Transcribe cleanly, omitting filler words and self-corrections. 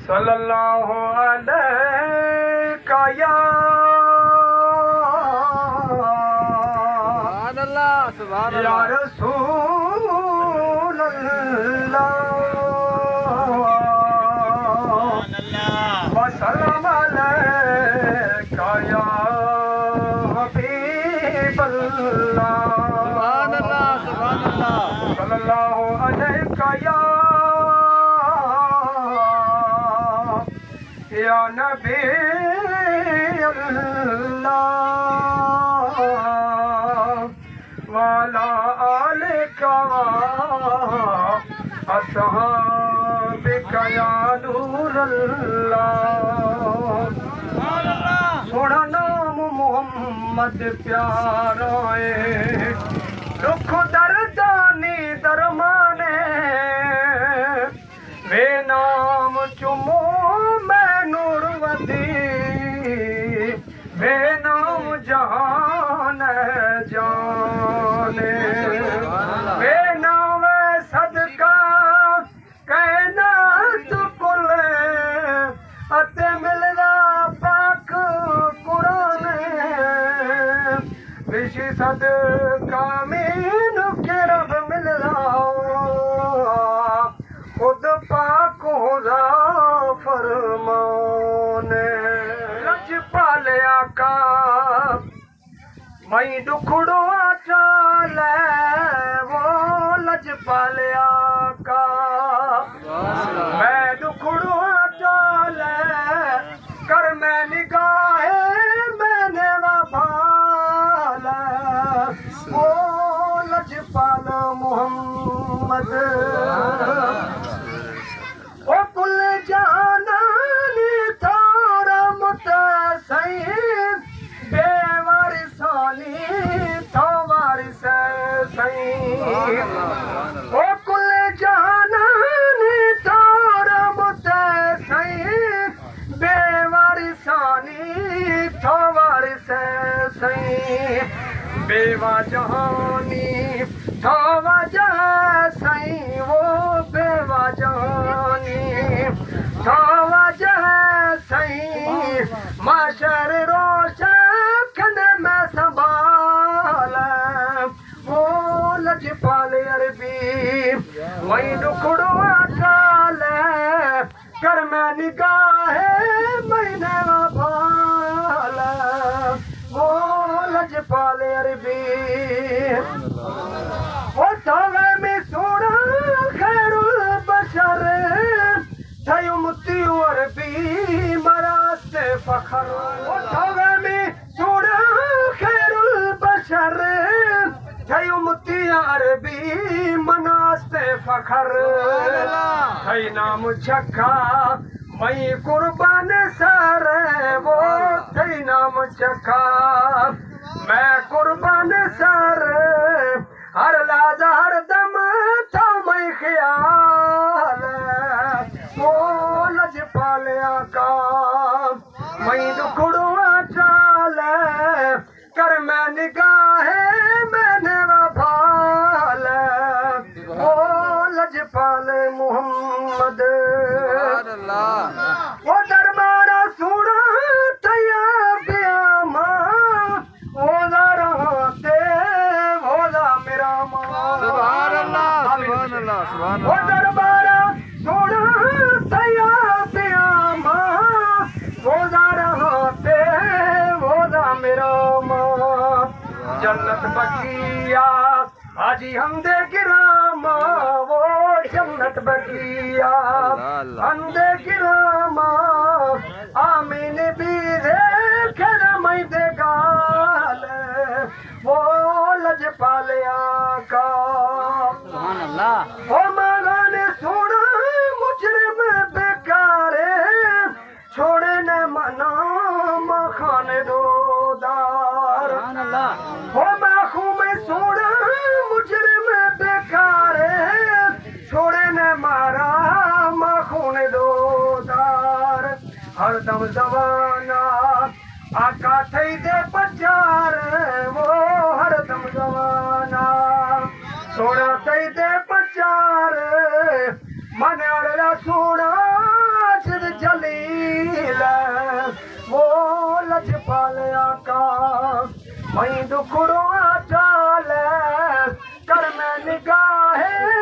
सल्लल्लाहु अलैका या या रसूल अल्लाह वसल्लम अलैका या हबीब अल्लाह सल्लल्लाहु अलैका या नबी अल्लाह वाला आलिका अस्हाबिका या नूर अल्लाह। सोना नाम मोहम्मद प्यारा है, दुख दर्दानी दरमाने वे नाम चुमो वे नाम जहान जाने वे नाम सदका कहना कुल अते मिलदा पाक कुरान विश सदका मीन के रब मिलदा खुद पाक होदा फरमान पालिया का मई दुखड़ो चाल वो लज पालिया का मैं दुखड़ो चाल कर मैं निगाहे मैंने वफाल वो लज पाल मोहम्मद ओ कुल जाना बेवारिसानी थवारिस ओ कुल जहानानी तारा मुते सही बेवारिसानी थवारिस सही बेवा जहानी थवा सही वो बेवा जहानी थवा सही माशर रोशन में संभाल वो लज पाले अरबी वही दुखड़ो चाल कर मैं निगाहे मैंने भाल वो लज पाले अरबी वो तवे में सोना खैरुल बशर थयो मुती अरबी मरास्ते फखर वो तवे में सोना खैरुल बशर थयो मुती अरबी मनास्ते फखर थई नाम चखा मई कुर्बान सर वो थई नाम चखा मैं कुर्बान सर हर लाज हर दम था मई ख्याल वो लज पालिया का मई दुखड़ो चाल कर मैं निगाहे मैंने वफाल वो लज पाले मोहम्मद वो दरबारा सुना तैया ब्यामा वो रहते भोला मेरा माँ वो दरबारा सुना तैया ब्यामा वो रहते भोला मेरा माँ जन्नत बकिया हाजी हमदे गिरामा वो जन्नत बकिया हमदे गिरामा आमीन भी देखे मई दे गाल वो लज पालिया का वो मगन सोना मुजरिम बेकारे छोड़े न मना मखान दोदार वो माखू में सोना मुजरिम बेकारे छोड़े न मारा मखून दोदार हरदम जवाना आका थई दे पचार वो हरदम जवाना सोना थई दे पचार मन अड़ला सोना लाल आका वही दुखड़ो चाल कर मैं निगाहे